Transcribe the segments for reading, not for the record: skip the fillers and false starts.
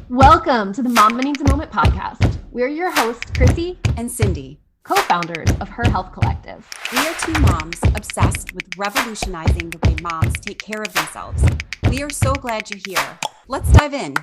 Welcome to the Mom Needs a Moment podcast. We're your hosts, Chrissy and Cindy, co-founders of Her Health Collective. We are two moms obsessed with revolutionizing the way moms take care of themselves. We are so glad you're here. Let's dive in.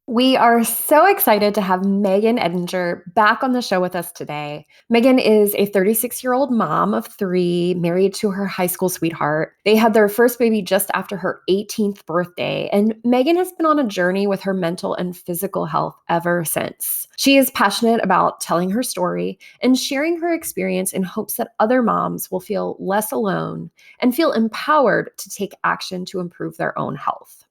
We are so excited to have Megan Eddinger back on the show with us today. Megan is a 36-year-old mom of three, married to her high school sweetheart. They had their first baby just after her 18th birthday, and Megan has been on a journey with her mental and physical health ever since. She is passionate about telling her story and sharing her experience in hopes that other moms will feel less alone and feel empowered to take action to improve their own health.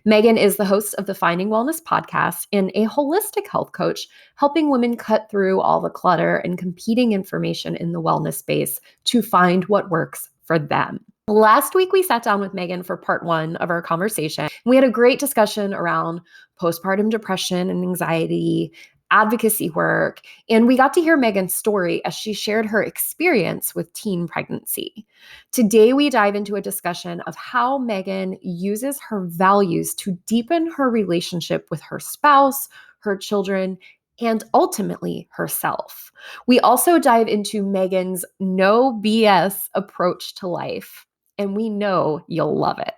Megan is the host of the Finding Wellness podcast and a holistic health coach, helping women cut through all the clutter and competing information in the wellness space to find what works for them. Last week, we sat down with Megan for part one of our conversation. We had a great discussion around postpartum depression and anxiety, advocacy work, and we got to hear Megan's story as she shared her experience with teen pregnancy. Today, we dive into a discussion of how Megan uses her values to deepen her relationship with her spouse, her children, and ultimately herself. We also dive into Megan's no BS approach to life, and we know you'll love it.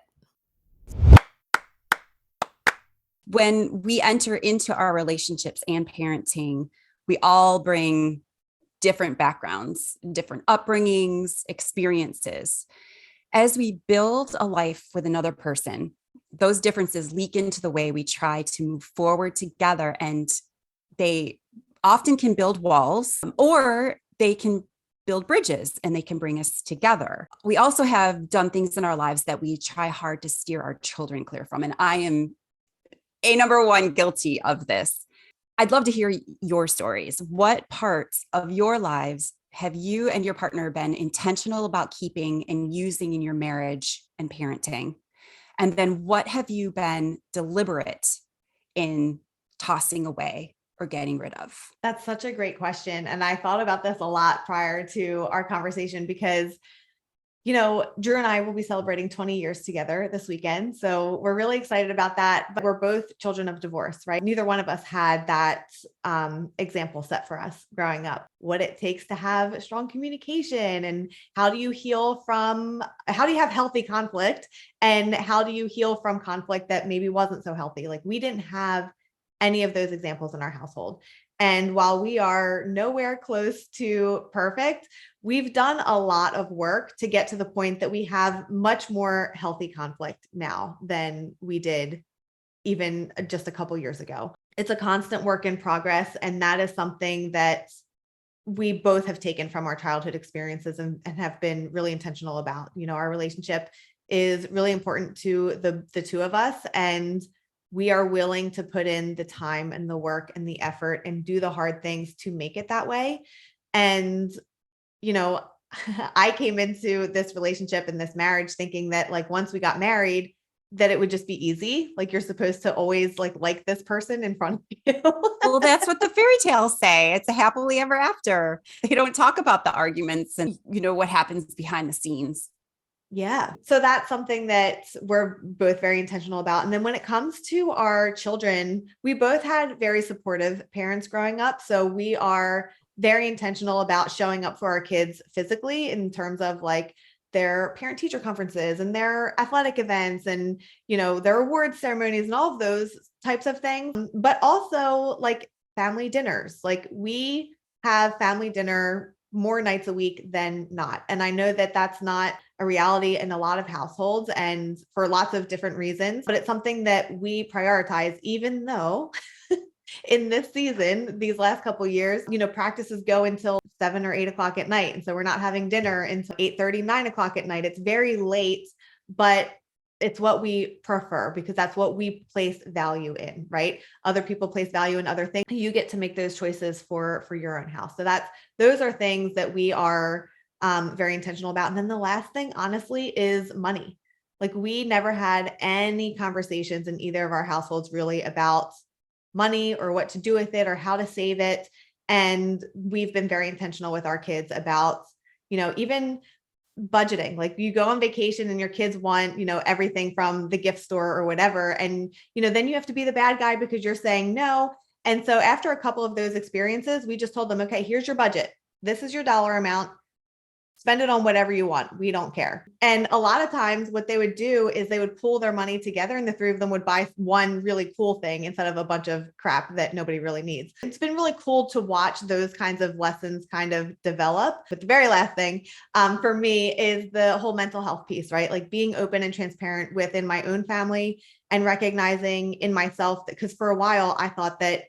When we enter into our relationships and parenting, we all bring different backgrounds, different upbringings, experiences. As we build a life with another person, those differences leak into the way we try to move forward together, and they often can build walls, or they can build bridges and they can bring us together. We also have done things in our lives that we try hard to steer our children clear from, and I am a number one guilty of this. I'd love to hear your stories. What parts of your lives have you and your partner been intentional about keeping and using in your marriage and parenting? And then what have you been deliberate in tossing away or getting rid of? That's such a great question. And I thought about this a lot prior to our conversation because Drew and I will be celebrating 20 years together this weekend. So we're really excited about that. But we're both children of divorce, right? Neither one of us had that example set for us growing up. What it takes to have strong communication, and how do you have healthy conflict, and how do you heal from conflict that maybe wasn't so healthy? Like, we didn't have any of those examples in our household. And while we are nowhere close to perfect, we've done a lot of work to get to the point that we have much more healthy conflict now than we did even just a couple years ago. It's a constant work in progress. And that is something that we both have taken from our childhood experiences and have been really intentional about. Our relationship is really important to the two of us, and we are willing to put in the time and the work and the effort and do the hard things to make it that way. And, I came into this relationship and this marriage thinking that, like, once we got married, that it would just be easy. Like, you're supposed to always like this person in front of you. Well, that's what the fairy tales say. It's a happily ever after. They don't talk about the arguments and, what happens behind the scenes. Yeah. So that's something that we're both very intentional about. And then when it comes to our children, we both had very supportive parents growing up. So we are very intentional about showing up for our kids physically in terms of like their parent teacher conferences and their athletic events and, their award ceremonies and all of those types of things, but also like family dinners. Like, we have family dinner more nights a week than not. And I know that that's not a reality in a lot of households and for lots of different reasons, but it's something that we prioritize, even though in this season, these last couple of years, practices go until 7 or 8 o'clock at night. And so we're not having dinner until 8:30, 9 o'clock at night. It's very late, but it's what we prefer because that's what we place value in, right? Other people place value in other things. You get to make those choices for your own house. So those are things that we are very intentional about. And then the last thing, honestly, is money. Like, we never had any conversations in either of our households really about money or what to do with it or how to save it. And we've been very intentional with our kids about, even budgeting. Like you go on vacation and your kids want, everything from the gift store or whatever. And, then you have to be the bad guy because you're saying no. And so after a couple of those experiences, we just told them, okay, here's your budget. This is your dollar amount. Spend it on whatever you want. We don't care. And a lot of times what they would do is they would pool their money together and the three of them would buy one really cool thing instead of a bunch of crap that nobody really needs. It's been really cool to watch those kinds of lessons kind of develop. But the very last thing for me is the whole mental health piece, right? Like being open and transparent within my own family and recognizing in myself that, because for a while I thought that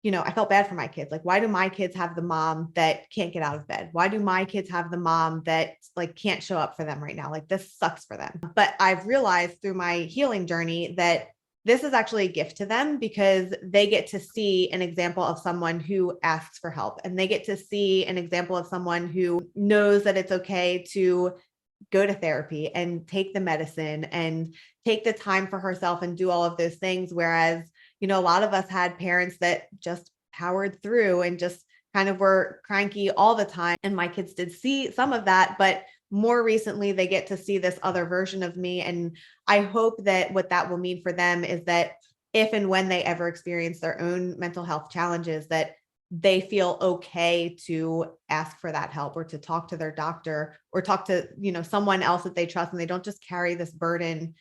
I felt bad for my kids. Like, why do my kids have the mom that can't get out of bed? Why do my kids have the mom that like can't show up for them right now? Like this sucks for them. But I've realized through my healing journey that this is actually a gift to them because they get to see an example of someone who asks for help, and they get to see an example of someone who knows that it's okay to go to therapy and take the medicine and take the time for herself and do all of those things. Whereas a lot of us had parents that just powered through and just kind of were cranky all the time. And my kids did see some of that, but more recently they get to see this other version of me. And I hope that what that will mean for them is that if and when they ever experience their own mental health challenges, that they feel okay to ask for that help or to talk to their doctor or talk to, someone else that they trust, and they don't just carry this burden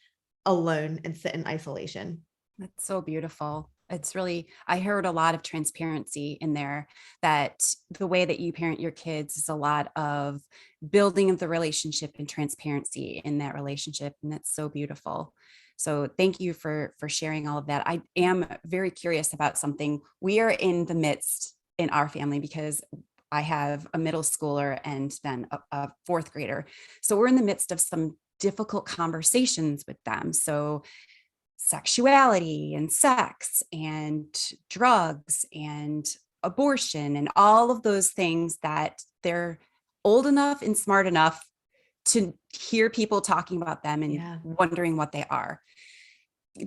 alone and sit in isolation. That's so beautiful. It's really, I heard a lot of transparency in there, that the way that you parent your kids is a lot of building of the relationship and transparency in that relationship. And that's so beautiful. So thank you for sharing all of that. I am very curious about something. We are in the midst in our family because I have a middle schooler and then a fourth grader. So we're in the midst of some difficult conversations with them. So sexuality and sex and drugs and abortion and all of those things that they're old enough and smart enough to hear people talking about them and wondering what they are.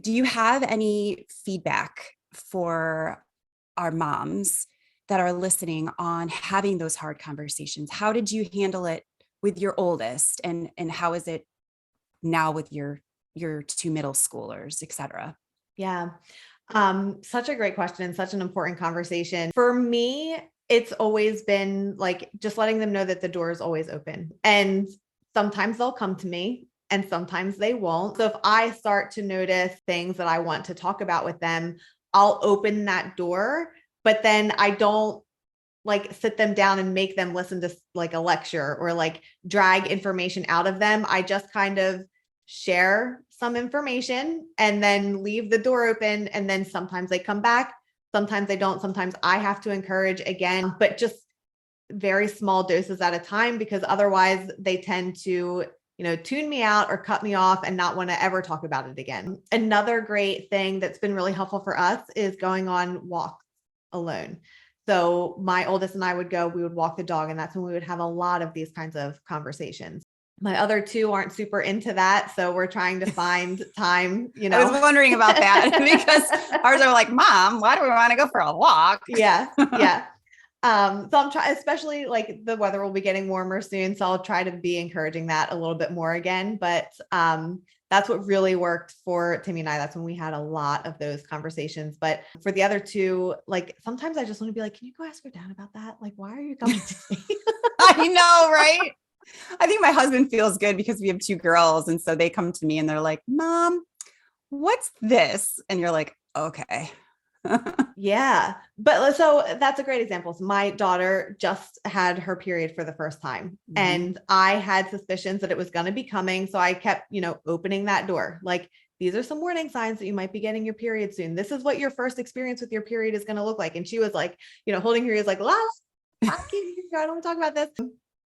Do you have any feedback for our moms that are listening on having those hard conversations? How did you handle it with your oldest, and how is it now with your two middle schoolers, et cetera? Yeah. Such a great question and such an important conversation. For me, it's always been like just letting them know that the door is always open, and sometimes they'll come to me and sometimes they won't. So if I start to notice things that I want to talk about with them, I'll open that door, but then I don't like sit them down and make them listen to like a lecture or like drag information out of them. I just kind of share some information and then leave the door open. And then sometimes they come back, sometimes they don't. Sometimes I have to encourage again, but just very small doses at a time, because otherwise they tend to, tune me out or cut me off and not want to ever talk about it again. Another great thing that's been really helpful for us is going on walks alone. So my oldest and I we would walk the dog, and that's when we would have a lot of these kinds of conversations. My other two aren't super into that, so we're trying to find time, I was wondering about that because ours are like, Mom, why do we want to go for a walk? Yeah. So I'm trying, especially like the weather will be getting warmer soon, so I'll try to be encouraging that a little bit more again. But that's what really worked for Timmy and I. That's when we had a lot of those conversations. But for the other two, like sometimes I just want to be like, can you go ask your dad about that? Like, why are you coming to me? I know, right? I think my husband feels good because we have two girls. And so they come to me and they're like, Mom, what's this? And you're like, okay. Yeah. But so that's a great example. So my daughter just had her period for the first time, and I had suspicions that it was going to be coming. So I kept, opening that door. Like, these are some warning signs that you might be getting your period soon. This is what your first experience with your period is going to look like. And she was like, holding her ears like, I don't want to talk about this.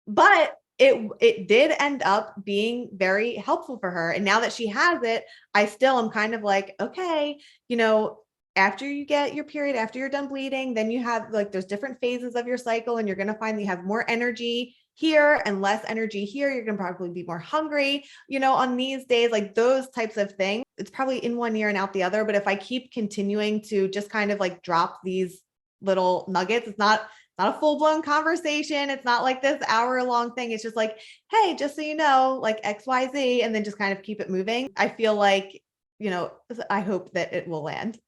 But it did end up being very helpful for her. And now that she has it, I still am kind of like, okay, after you get your period, after you're done bleeding, then you have like, there's different phases of your cycle, and you're going to find that you have more energy here and less energy here. You're going to probably be more hungry, on these days, like those types of things. It's probably in one ear and out the other. But if I keep continuing to just kind of like drop these little nuggets, it's not not a full-blown conversation. It's not like this hour-long thing. It's just like, hey, just so you know, like XYZ, and then just kind of keep it moving. I feel like, I hope that it will land.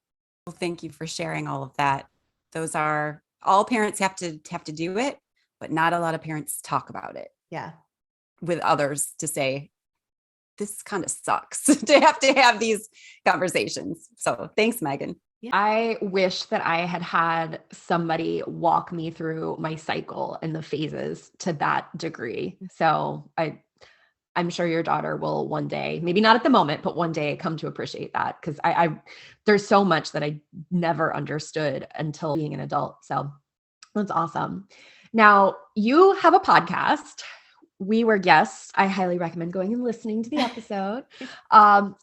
Well, thank you for sharing all of that. Those are all parents have to do it, but not a lot of parents talk about it. Yeah. With others to say, this kind of sucks to have these conversations. So thanks, Megan. Yeah. I wish that I had had somebody walk me through my cycle and the phases to that degree. So I'm sure your daughter will one day, maybe not at the moment, but one day come to appreciate that, because I there's so much that I never understood until being an adult. So that's awesome. Now, you have a podcast. We were guests. I highly recommend going and listening to the episode.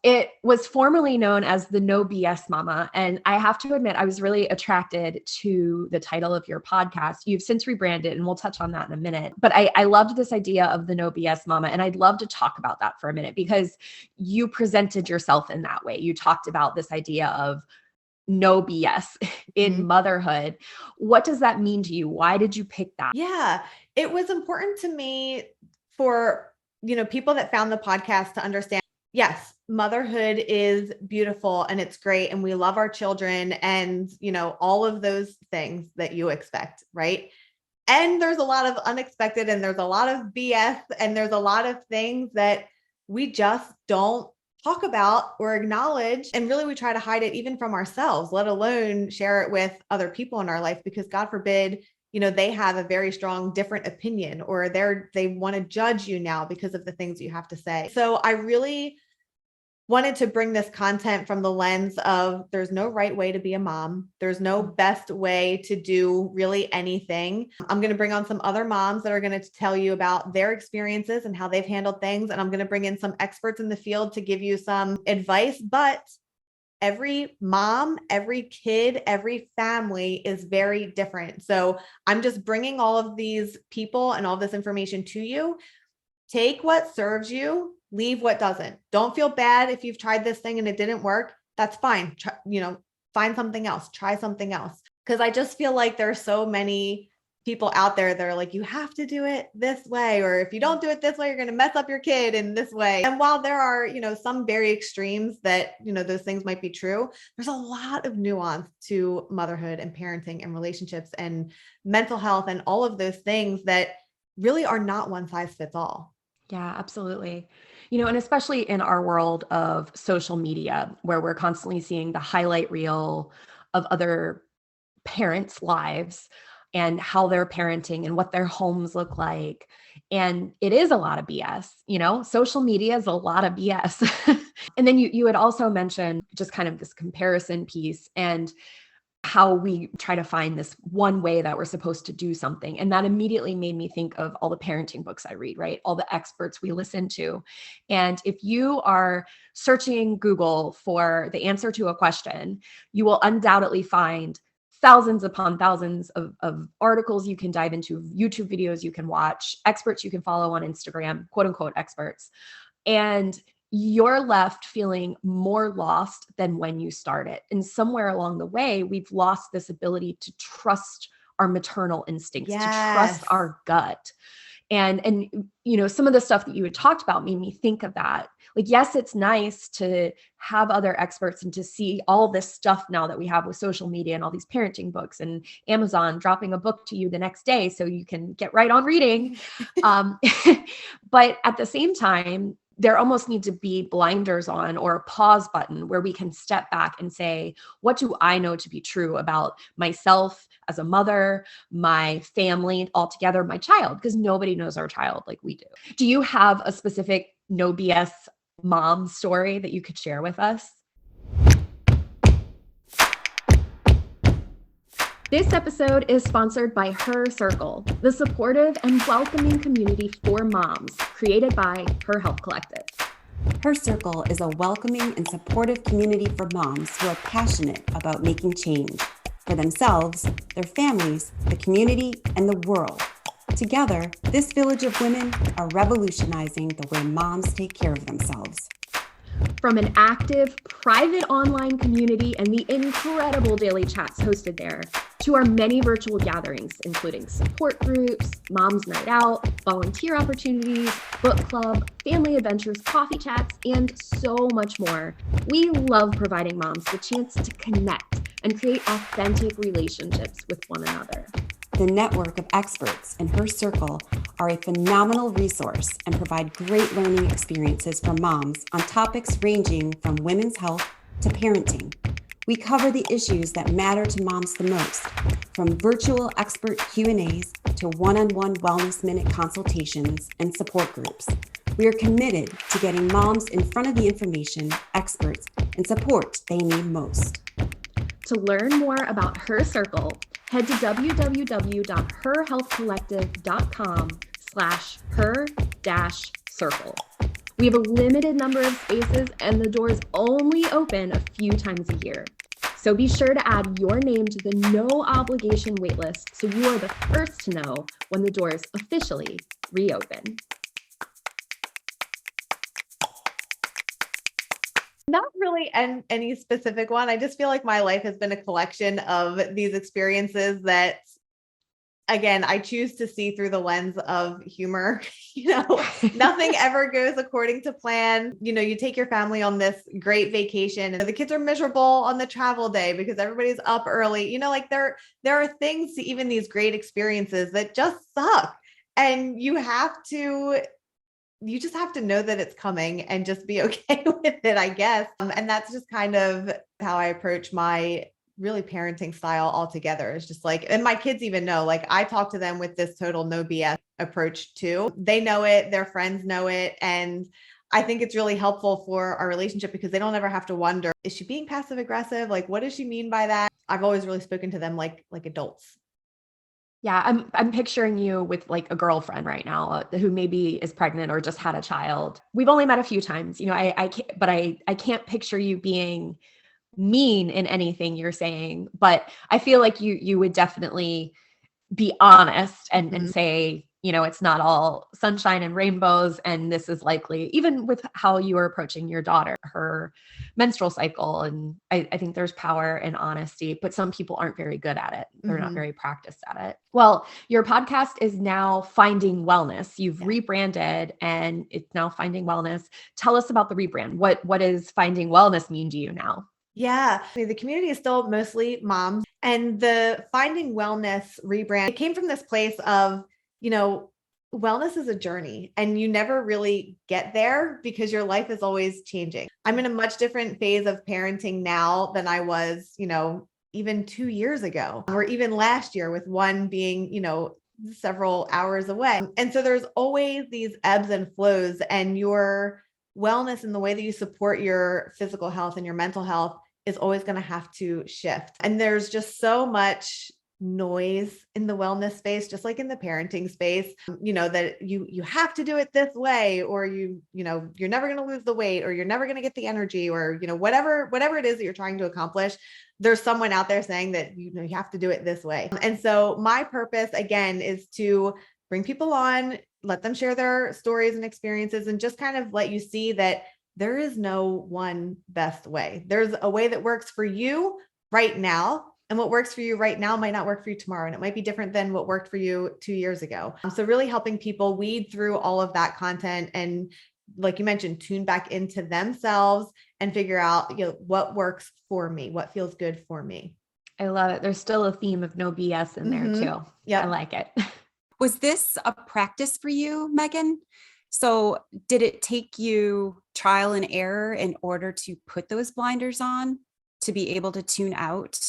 It was formerly known as the No BS Mama. And I have to admit, I was really attracted to the title of your podcast. You've since rebranded, and we'll touch on that in a minute. But I loved this idea of the No BS Mama. And I'd love to talk about that for a minute, because you presented yourself in that way. You talked about this idea of no BS in motherhood. What does that mean to you? Why did you pick that? Yeah, it was important to me for, people that found the podcast to understand, yes, motherhood is beautiful and it's great. And we love our children and, all of those things that you expect, right? And there's a lot of unexpected, and there's a lot of BS, and there's a lot of things that we just don't talk about or acknowledge. And really, we try to hide it even from ourselves, let alone share it with other people in our life, because God forbid, they have a very strong different opinion, or they want to judge you now because of the things you have to say. So I really wanted to bring this content from the lens of there's no right way to be a mom. There's no best way to do really anything. I'm going to bring on some other moms that are going to tell you about their experiences and how they've handled things. And I'm going to bring in some experts in the field to give you some advice. But every mom, every kid, every family is very different. So I'm just bringing all of these people and all this information to you. Take what serves you, leave what doesn't. Don't feel bad if you've tried this thing and it didn't work. That's fine. Find something else, try something else. Because I just feel like there are so many people out there that are like, you have to do it this way, or if you don't do it this way, you're going to mess up your kid in this way. And while there are, some very extremes that, those things might be true, there's a lot of nuance to motherhood and parenting and relationships and mental health and all of those things that really are not one size fits all. Yeah, absolutely. And especially in our world of social media, where we're constantly seeing the highlight reel of other parents' lives and how they're parenting and what their homes look like. And it is a lot of BS, social media is a lot of BS. And then you had also mentioned just kind of this comparison piece and how we try to find this one way that we're supposed to do something. And that immediately made me think of all the parenting books I read, right? All the experts we listen to. And if you are searching Google for the answer to a question, you will undoubtedly find thousands upon thousands of articles you can dive into, YouTube videos you can watch, experts you can follow on Instagram, quote unquote experts. And you're left feeling more lost than when you started. And somewhere along the way, we've lost this ability to trust our maternal instincts, to trust our gut. And some of the stuff that you had talked about made me think of that. Like, yes, it's nice to have other experts and to see all this stuff now that we have with social media and all these parenting books and Amazon dropping a book to you the next day so you can get right on reading. But at the same time, there almost need to be blinders on, or a pause button where we can step back and say, what do I know to be true about myself as a mother, my family altogether, my child? Because nobody knows our child like we do. Do you have a specific no BS mom story that you could share with us? This episode is sponsored by Her Circle, the supportive and welcoming community for moms created by Her Health Collective. Her Circle is a welcoming and supportive community for moms who are passionate about making change for themselves, their families, the community, and the world. Together, this village of women are revolutionizing the way moms take care of themselves. From an active, private online community and the incredible daily chats hosted there, to our many virtual gatherings, including support groups, Mom's Night Out, volunteer opportunities, book club, family adventures, coffee chats, and so much more. We love providing moms the chance to connect and create authentic relationships with one another. The network of experts in her circle are a phenomenal resource and provide great learning experiences for moms on topics ranging from women's health to parenting. We cover the issues that matter to moms the most, from virtual expert Q&As to one-on-one wellness minute consultations and support groups. We are committed to getting moms in front of the information, experts, and support they need most. To learn more about Her Circle, head to www.herhealthcollective.com/her-circle. We have a limited number of spaces and the doors only open a few times a year. So be sure to add your name to the no obligation waitlist so you are the first to know when the doors officially reopen. Not really any specific one. I just feel like my life has been a collection of these experiences that, again, I choose to see through the lens of humor. Nothing ever goes according to plan. You take your family on this great vacation and the kids are miserable on the travel day because everybody's up early. There are things to even these great experiences that just suck. And you just have to know that it's coming and just be okay with it, I guess. And that's just kind of how I approach my really parenting style altogether. It's just like, and my kids even know, like I talk to them with this total no BS approach too. They know it, their friends know it. And I think it's really helpful for our relationship because they don't ever have to wonder, is she being passive aggressive? Like, what does she mean by that? I've always really spoken to them like adults. Yeah, I'm picturing you with like a girlfriend right now who maybe is pregnant or just had a child. We've only met a few times, I can't, but I can't picture you being mean in anything you're saying, but I feel like you would definitely be honest and say, it's not all sunshine and rainbows. And this is likely, even with how you are approaching your daughter, her menstrual cycle. And I think there's power in honesty, but some people aren't very good at it. They're not very practiced at it. Well, your podcast is now Finding Wellness. You've rebranded and it's now Finding Wellness. Tell us about the rebrand. What does Finding Wellness mean to you now? Yeah. The community is still mostly moms, and the Finding Wellness rebrand, it came from this place of, wellness is a journey and you never really get there because your life is always changing. I'm in a much different phase of parenting now than I was, even 2 years ago, or even last year with one being, several hours away. And so there's always these ebbs and flows, and your wellness and the way that you support your physical health and your mental health is always going to have to shift. And there's just so much noise in the wellness space, just like in the parenting space, that you have to do it this way, or you're never going to lose the weight, or you're never going to get the energy, or, whatever it is that you're trying to accomplish, there's someone out there saying that, you have to do it this way. And so my purpose again is to bring people on, let them share their stories and experiences, and just kind of let you see that there is no one best way. There's a way that works for you right now. And what works for you right now might not work for you tomorrow. And it might be different than what worked for you 2 years ago. So really helping people weed through all of that content and, like you mentioned, tune back into themselves and figure out, what works for me, what feels good for me. I love it. There's still a theme of no BS in there too. Yeah, I like it. Was this a practice for you, Megan? So did it take you trial and error in order to put those blinders on to be able to tune out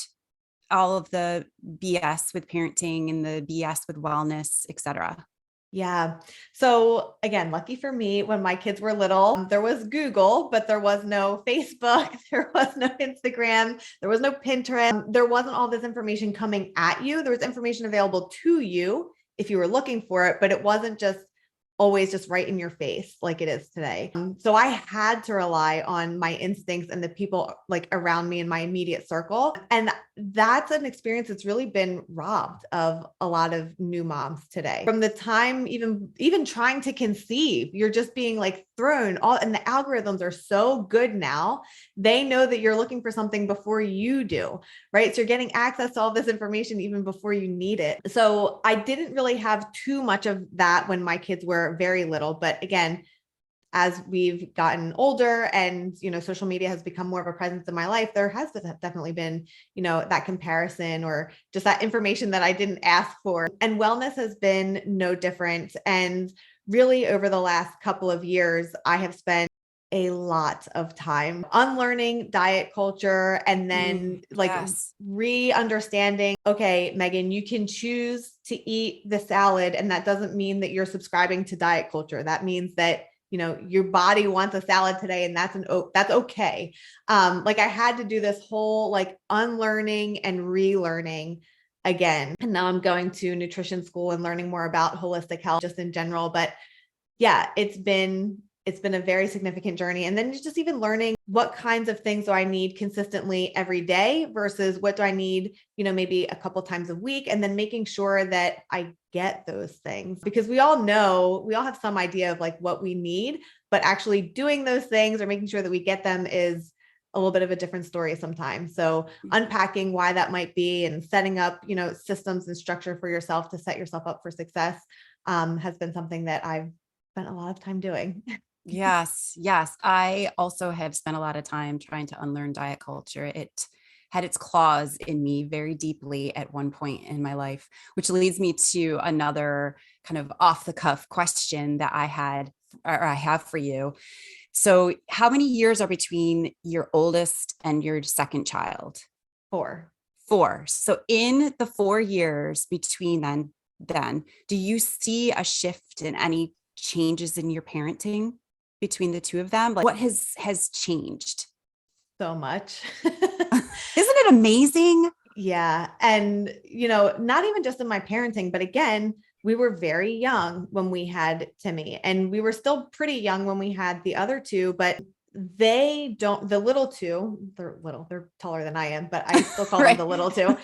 all of the BS with parenting and the BS with wellness, et cetera? Yeah. So again, lucky for me, when my kids were little, there was Google, but there was no Facebook, there was no Instagram, there was no Pinterest. There wasn't all this information coming at you. There was information available to you if you were looking for it, but it wasn't just always just right in your face like it is today. So I had to rely on my instincts and the people like around me in my immediate circle. And that's an experience that's really been robbed of a lot of new moms today. From the time even trying to conceive, you're just being like thrown all, and the algorithms are so good now. They know that you're looking for something before you do, right? So you're getting access to all this information even before you need it. So I didn't really have too much of that when my kids were very little. But again, as we've gotten older and, social media has become more of a presence in my life, there has definitely been, that comparison or just that information that I didn't ask for. And wellness has been no different. And really over the last couple of years, I have spent a lot of time unlearning diet culture and then re-understanding, okay, Megan, you can choose to eat the salad. And that doesn't mean that you're subscribing to diet culture. That means that, your body wants a salad today and that's okay. Like I had to do this whole like unlearning and relearning again. And now I'm going to nutrition school and learning more about holistic health just in general. But yeah, it's been a very significant journey. And then just even learning what kinds of things do I need consistently every day versus what do I need, maybe a couple times a week, and then making sure that I get those things, because we all have some idea of like what we need, but actually doing those things or making sure that we get them is a little bit of a different story sometimes. So unpacking why that might be and setting up, systems and structure for yourself to set yourself up for success has been something that I've spent a lot of time doing. Yes. I also have spent a lot of time trying to unlearn diet culture. It had its claws in me very deeply at one point in my life, which leads me to another kind of off the cuff question that I have for you. So how many years are between your oldest and your second child? 4. So in the 4 years between then, do you see a shift in any changes in your parenting between the two of them? Like what has changed? So much. Isn't it amazing? Yeah. And, not even just in my parenting, but again, we were very young when we had Timmy, and we were still pretty young when we had the other two, but the little two, they're taller than I am, but I still call them the little two.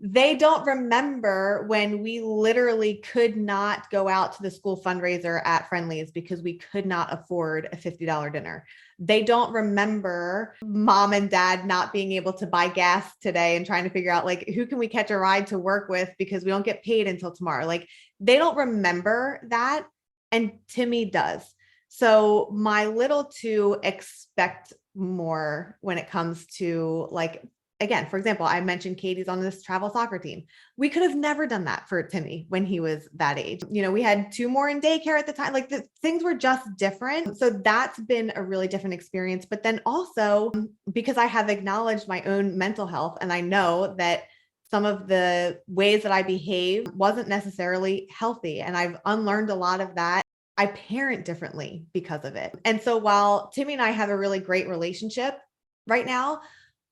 They don't remember when we literally could not go out to the school fundraiser at Friendly's because we could not afford a $50 dinner. They don't remember mom and dad not being able to buy gas today and trying to figure out like, who can we catch a ride to work with because we don't get paid until tomorrow. Like they don't remember that. And Timmy does. So my little two expect more when it comes to like, again, for example, I mentioned Katie's on this travel soccer team. We could have never done that for Timmy when he was that age. We had 2 more in daycare at the time. Like things were just different. So that's been a really different experience. But then also because I have acknowledged my own mental health and I know that some of the ways that I behave wasn't necessarily healthy. And I've unlearned a lot of that. I parent differently because of it. And so while Timmy and I have a really great relationship right now,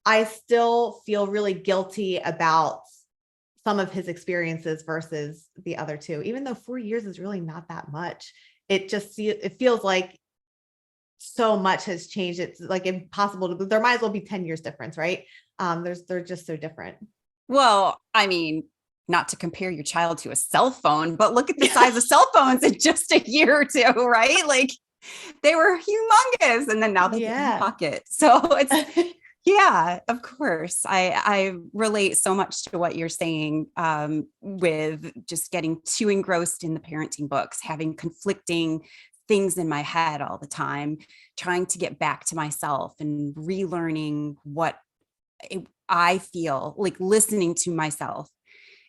I still feel really guilty about some of his experiences versus the other two, even though 4 years is really not that much. It feels like so much has changed. It's like impossible there might as well be 10 years difference, right? They're just so different. Well, I mean, not to compare your child to a cell phone, but look at the size of cell phones in just a year or two, right? Like they were humongous and then now they're in your pocket. So it's, yeah, of course. I relate so much to what you're saying with just getting too engrossed in the parenting books, having conflicting things in my head all the time, trying to get back to myself and relearning what I feel, like listening to myself.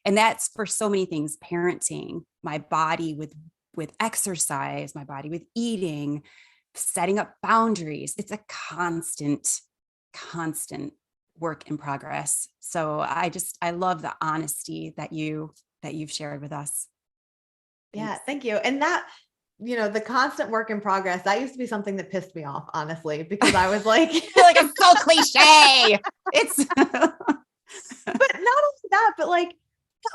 And that's for so many things, parenting, my body with exercise, my body with eating, setting up boundaries. It's a constant work in progress. So I love the honesty that you've shared with us. Thanks. Yeah, thank you. And that, the constant work in progress, that used to be something that pissed me off, honestly, because I was like, I feel like it's so cliche. It's but not only that, but like,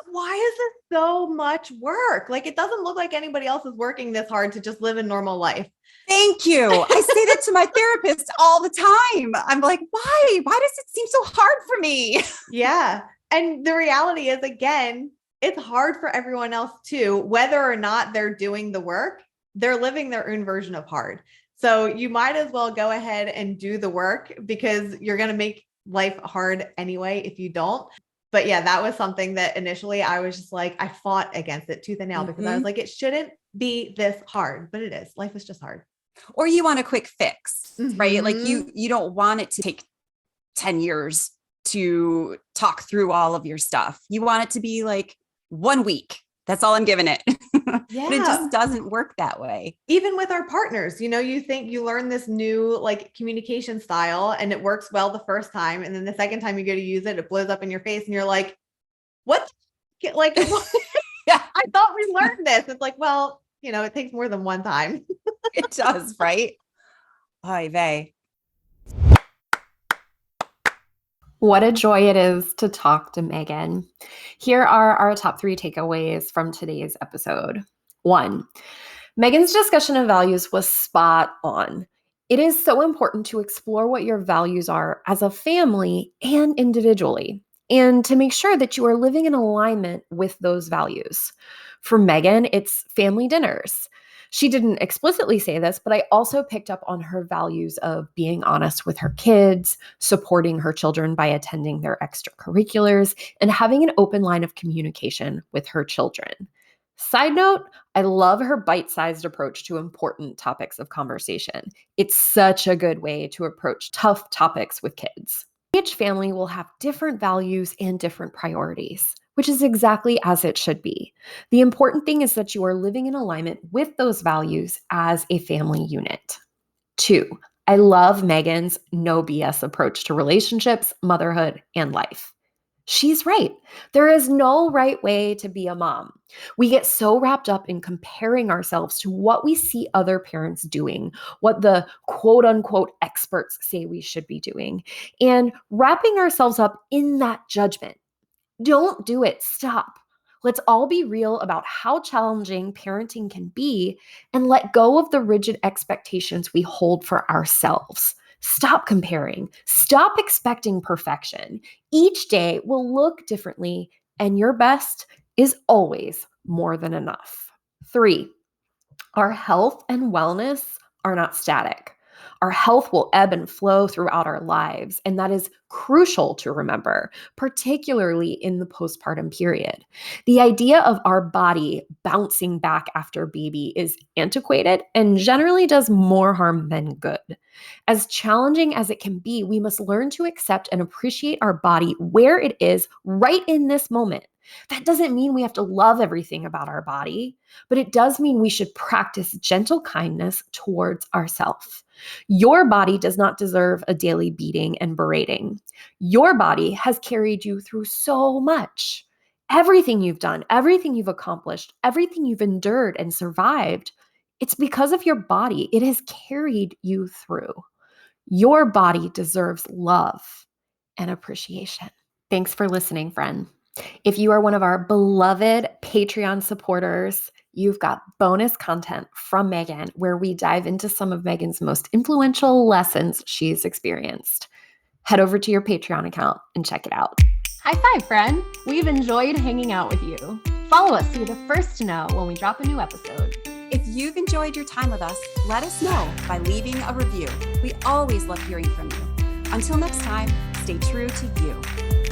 why is this so much work. Like, it doesn't look like anybody else is working this hard to just live a normal life. Thank you. I say that to my therapist all the time. I'm like, why? Why does it seem so hard for me? Yeah. And the reality is, again, it's hard for everyone else too, whether or not they're doing the work, they're living their own version of hard. So you might as well go ahead and do the work, because you're going to make life hard anyway if you don't. But yeah, that was something that initially I was just like, I fought against it tooth and nail, because I was like, it shouldn't be this hard, but it is. Life is just hard. Or you want a quick fix, right? Like you don't want it to take 10 years to talk through all of your stuff. You want it to be like 1 week. That's all I'm giving it. Yeah. But it just doesn't work that way. Even with our partners, you think you learn this new like communication style and it works well the first time. And then the second time you go to use it, it blows up in your face and you're like, what? Like, Yeah, I thought we learned this. It's like, well, it takes more than one time. it does, right? Oy vey. What a joy it is to talk to Megan. Here are our top 3 takeaways from today's episode. 1, Megan's discussion of values was spot on. It is so important to explore what your values are as a family and individually, and to make sure that you are living in alignment with those values. For Megan, it's family dinners. She didn't explicitly say this, but I also picked up on her values of being honest with her kids, supporting her children by attending their extracurriculars, and having an open line of communication with her children. Side note, I love her bite-sized approach to important topics of conversation. It's such a good way to approach tough topics with kids. Each family will have different values and different priorities, which is exactly as it should be. The important thing is that you are living in alignment with those values as a family unit. 2, I love Megan's no BS approach to relationships, motherhood, and life. She's right. There is no right way to be a mom. We get so wrapped up in comparing ourselves to what we see other parents doing, what the quote unquote experts say we should be doing, and wrapping ourselves up in that judgment. Don't do it. Stop. Let's all be real about how challenging parenting can be and let go of the rigid expectations we hold for ourselves. Stop comparing. Stop expecting perfection. Each day will look differently, and your best is always more than enough. 3, our health and wellness are not static. Our health will ebb and flow throughout our lives, and that is crucial to remember, particularly in the postpartum period. The idea of our body bouncing back after baby is antiquated and generally does more harm than good. As challenging as it can be, we must learn to accept and appreciate our body where it is right in this moment. That doesn't mean we have to love everything about our body, but it does mean we should practice gentle kindness towards ourselves. Your body does not deserve a daily beating and berating. Your body has carried you through so much. Everything you've done, everything you've accomplished, everything you've endured and survived, it's because of your body. It has carried you through. Your body deserves love and appreciation. Thanks for listening, friend. If you are one of our beloved Patreon supporters, you've got bonus content from Megan where we dive into some of Megan's most influential lessons she's experienced. Head over to your Patreon account and check it out. High five, friend. We've enjoyed hanging out with you. Follow us so you're the first to know when we drop a new episode. If you've enjoyed your time with us, let us know by leaving a review. We always love hearing from you. Until next time, stay true to you.